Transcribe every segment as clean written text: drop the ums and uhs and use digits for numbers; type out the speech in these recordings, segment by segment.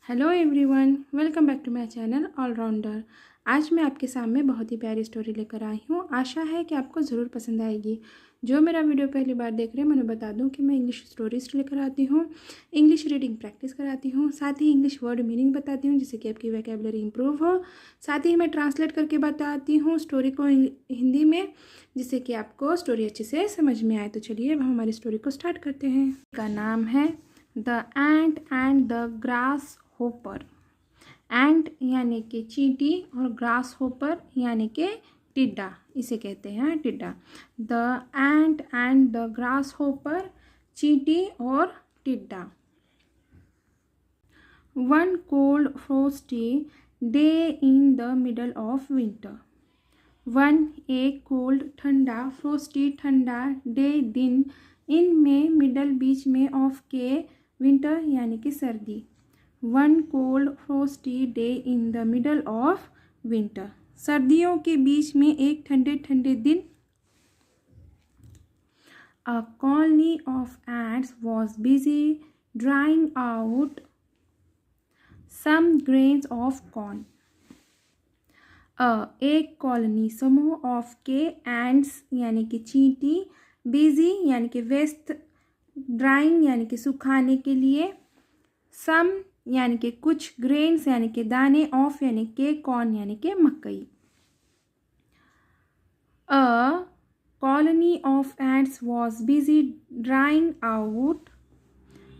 Hello everyone, welcome back to my channel allrounder. आज मैं आपके सामने बहुत ही प्यारी स्टोरी लेकर आई हूँ। आशा है कि आपको ज़रूर पसंद आएगी। जो मेरा वीडियो पहली बार देख रहे हैं, मैंने बता दूं कि मैं इंग्लिश स्टोरीज लेकर आती हूँ, इंग्लिश रीडिंग प्रैक्टिस कराती हूँ, साथ ही इंग्लिश वर्ड मीनिंग बताती हूँ जिससे कि आपकी वोकैबुलरी इंप्रूव हो। साथ ही मैं ट्रांसलेट करके बताती हूँ स्टोरी को हिंदी में, जिससे कि आपको स्टोरी अच्छे से समझ में आए। तो चलिए अब हम हमारी स्टोरी को स्टार्ट करते हैं। का नाम है the ant and the grasshopper. Ant यानी कि चींटी और ग्रास होपर यानी कि टिड्डा, इसे कहते हैं टिड्डा। The ant and the grasshopper, चींटी और टिड्डा। One cold frosty day in the middle of winter. One एक कोल्ड ठंडा, फ्रोस्टी ठंडा, डे दिन, इन में मिडल बीच में, ऑफ के विंटर यानी कि सर्दी। One cold frosty day in the middle of winter, सर्दियों के बीच में एक ठंडे ठंडे दिन। A colony of ants was busy drawing out some grains of corn. एक कॉलोनी समूह, ऑफ के एंट्स यानी कि चींटी, बिजी यानी कि व्यस्त, ड्राइंग यानी कि सुखाने के लिए, सम यानी कि कुछ, ग्रेन्स यानी कि दाने, ऑफ यानी कि कॉर्न यानी कि मकई। A colony of ants was busy drawing out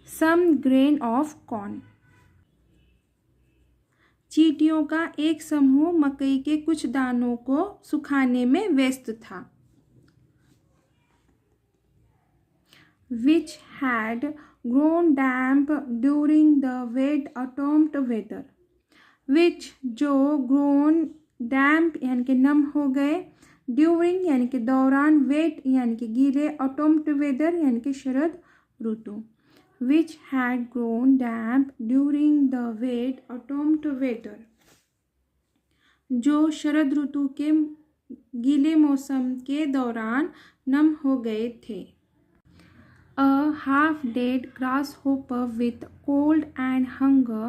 some grain of corn. चींटियों का एक समूह मकई के कुछ दानों को सुखाने में व्यस्त था। Which had grown damp during the wet autumn weather. Which जो, grown damp यानी कि नम हो गए, during यानी कि दौरान, wet यानी कि गीले, autumn weather यानी कि शरद ऋतु। Which had grown damp during the wet autumn weather, जो शरद ऋतु के गीले मौसम के दौरान नम हो गए थे। A half-dead grasshopper with cold and hunger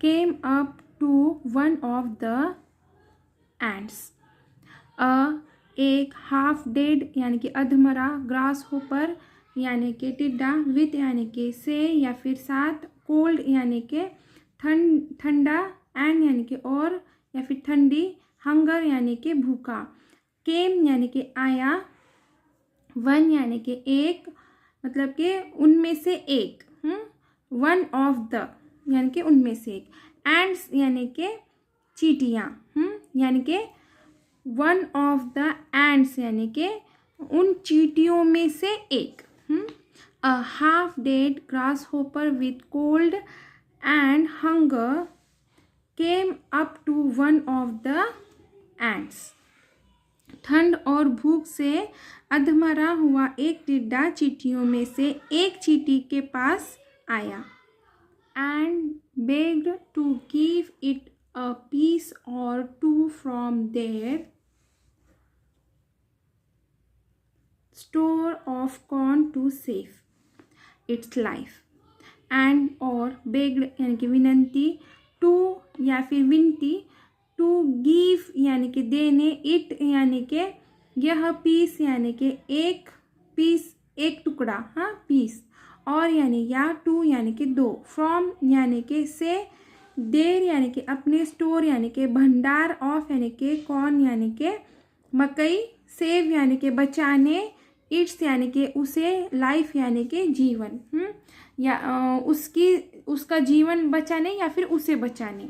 came up to one of the ants. एक half-dead यानी कि अधमरा, grasshopper यानी कि टिड्डा, with यानी कि से या फिर साथ, cold यानी कि ठंडा, and यानी कि और या फिर ठंडी, hunger यानी कि भूखा, came यानी कि आया, वन यानी कि एक, मतलब कि उनमें से एक, वन ऑफ द यानी कि उनमें से एक, एंड्स यानी कि चींटियाँ, यानी कि वन ऑफ द एंड्स यानी कि उन चींटियों में से एक। A half dead grasshopper with cold and hunger came up to one of the ants. ठंड और भूख से अधमरा हुआ एक टिड्डा चींटियों में से एक चींटी के पास आया। And begged to give it a piece or two from their store of corn to save its life. And और बेग्ड यानी कि विनंती, टू या फिर विनती, टू गिव यानी कि देने, इट यानी कि यह, पीस यानी कि एक, पीस एक टुकड़ा, पीस, और यानी या, टू यानी कि दो, फ्रॉम यानी कि से, देर यानी कि अपने, स्टोर यानी कि भंडार, ऑफ यानी कि कॉर्न यानी कि मकई, सेव यानी कि बचाने, इट्स यानी कि उसे, लाइफ यानी कि जीवन, या उसका जीवन बचाने या फिर उसे बचाने।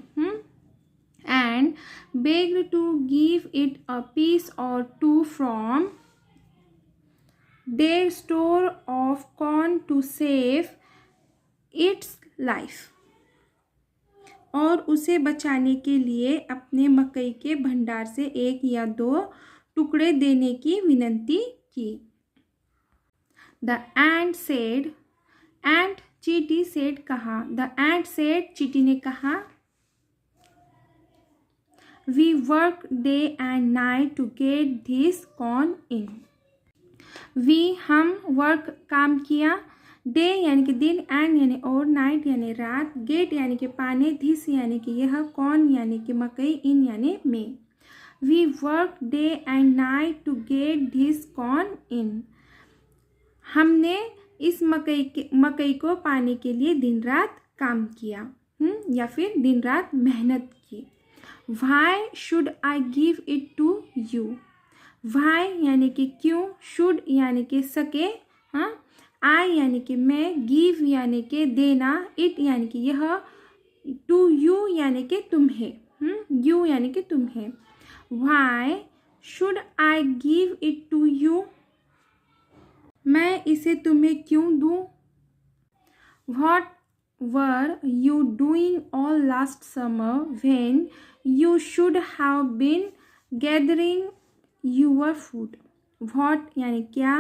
And begged to give it a piece or two from their store of corn to save its life. और उसे बचाने के लिए अपने मकई के भंडार से एक या दो टुकड़े देने की विनंती की। The ant said, ant चींटी, said कहा, the ant said चींटी ने कहा, We work day and night to get this corn in. We हम, work काम किया, डे यानी कि दिन, एंड यानी और, नाइट यानी रात, गेट यानी कि पाने, धिस यानी कि यह, कॉर्न यानी कि मकई, इन यानी में। We work day and night to get this corn in. हमने इस मकई को पाने के लिए दिन रात काम किया, या फिर दिन रात मेहनत की। Why should I give it to you? Why यानी कि क्यों, should यानी कि सके, हाँ, I यानी कि मैं, give यानी कि देना, it यानी कि यह, to you यानी कि तुम्हें, you यानी कि तुम्हें। Why should I give it to you? मैं इसे तुम्हें क्यों दूँ? What were you doing all last summer when you should have been gathering your food? What यानी क्या,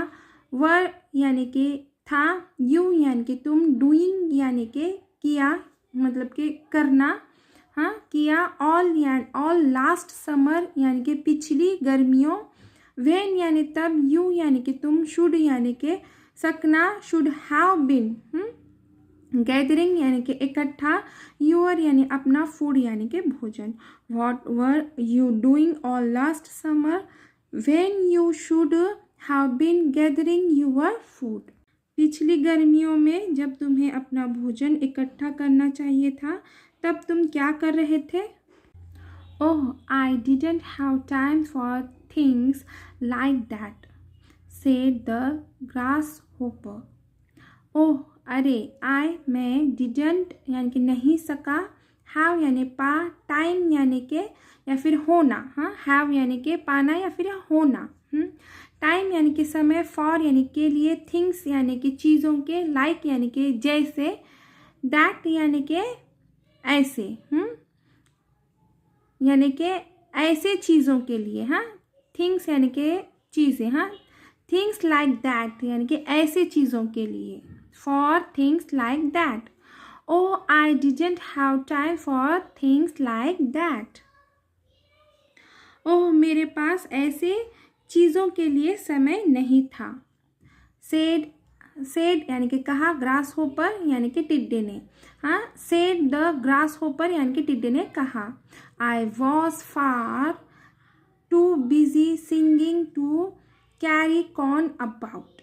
were यानी कि था, you यानी कि तुम, doing यानी कि किया, मतलब कि करना, हाँ, किया, all last summer यानी कि पिछली गर्मियों, when यानी तब, you यानी कि तुम, should यानी कि सकना, should have been, गैदरिंग यानी कि इकट्ठा, यूअर यानी अपना, फूड यानी कि भोजन। What were you doing all last summer when you should have been gathering your food. पिछली गर्मियों में जब तुम्हें अपना भोजन इकट्ठा करना चाहिए था, तब तुम क्या कर रहे थे? Oh, I didn't have time for things like that, said the grasshopper. Oh, अरे, मैं, डिडंट यानी कि नहीं सका, हैव यानी पा, टाइम यानी के या फिर होना, हाँ, हैव यानी के पाना या फिर होना, टाइम यानी कि समय, फॉर यानी के लिए, थिंग्स यानी कि चीज़ों के, लाइक यानी कि जैसे, दैट यानी के ऐसे, यानी कि ऐसे चीज़ों के लिए, हाँ, थिंग्स यानी कि चीज़ें, हाँ, थिंग्स लाइक दैट यानी कि ऐसे चीज़ों के लिए, for things like that. Oh, I didn't have time for things like that. ओह, मेरे पास ऐसे चीज़ों के लिए समय नहीं था। सेड यानी कि कहा, ग्रास होपर यानी कि टिड्डे ने, हाँ, सेड द ग्रास होपर यानी कि टिड्डे ने कहा। I was far too busy singing to carry corn about.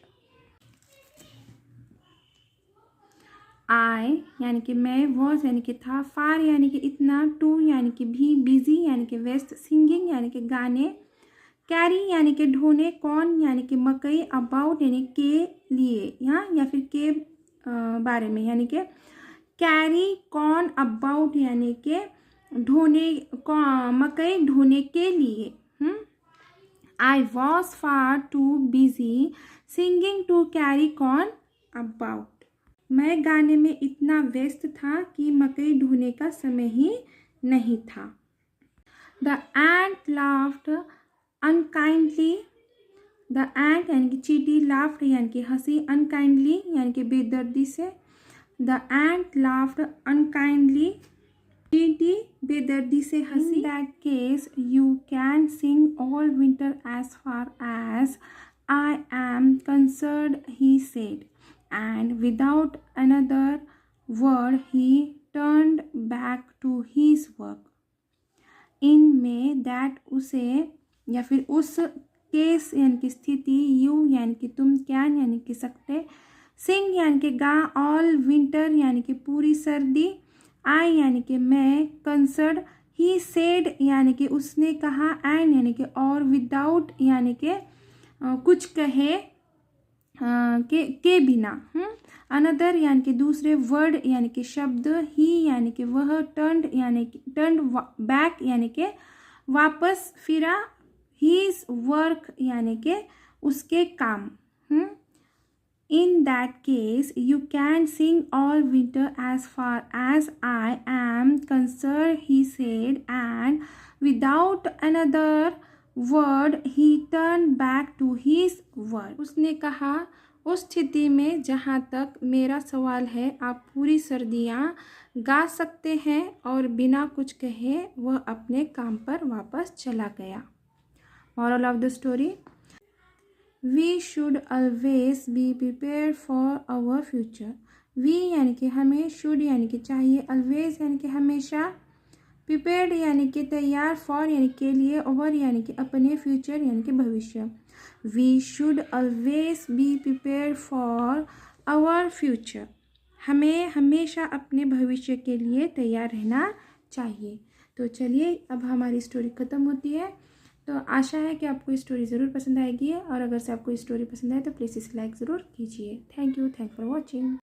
I यानी कि मैं, वॉज यानी कि था, फार यानी कि इतना, टू यानी कि भी, बिजी यानी कि व्यस्त, सिंगिंग यानी कि गाने, कैरी यानी कि ढोने, कॉर्न यानी कि मकई, अबाउट यानी के लिए, यहाँ या फिर के बारे में, यानी कि कैरी कॉर्न अबाउट यानी कि ढोने, मकई ढोने के लिए। I was far too busy singing to carry corn about. मैं गाने में इतना व्यस्त था कि मकई ढोने का समय ही नहीं था। The ant laughed unkindly. The ant यानी कि चींटी, लाफ्ड यानी कि हंसी, अनकाइंडली यानी कि बेदर्दी से। द एंट लाफ्ड अनकाइंडली, चींटी बेदर्दी से हंसी। In that case you can sing all winter as far as I am concerned, he said, and without another word he turned back to his work. in में that उसे या फिर उस case यानी कि स्थिति, यू यानी कि तुम, कैन यानी कि सकते, सिंग यानी कि गा, ऑल विंटर यानी कि पूरी सर्दी, आई यानी कि मैं, कंसर्ड, ही सेड यानी कि उसने कहा, एंड यानी कि और, विदाउट यानी कि कुछ कहे के बिना, अनदर यानी कि दूसरे, वर्ड यानी कि शब्द, ही यानी कि वह, टर्न्ड यानी कि टर्न्ड बैक यानी कि वापस फिरा, हीज वर्क यानी कि उसके काम। In that case you can sing all winter as far as I am concerned, he said, and without another word he turn back to his work. उसने कहा, उस स्थिति में जहाँ तक मेरा सवाल है, आप पूरी सर्दियाँ गा सकते हैं। और बिना कुछ कहे वह अपने काम पर वापस चला गया। Moral of the story, we should always be prepare for our future. We यानी कि हमें, शुड यानी कि चाहिए, ऑलवेज यानी कि हमेशा, प्रिपेयर्ड यानी कि तैयार, फॉर यानी के लिए, ओवर यानी कि अपने, फ्यूचर यानी कि भविष्य। We should always be prepare for our future. हमें हमेशा अपने भविष्य के लिए तैयार रहना चाहिए। तो चलिए अब हमारी स्टोरी ख़त्म होती है। तो आशा है कि आपको स्टोरी ज़रूर पसंद आएगी, और अगर से आपको स्टोरी पसंद आए तो प्लीज़ इसे लाइक ज़रूर कीजिए। Thank you for watching.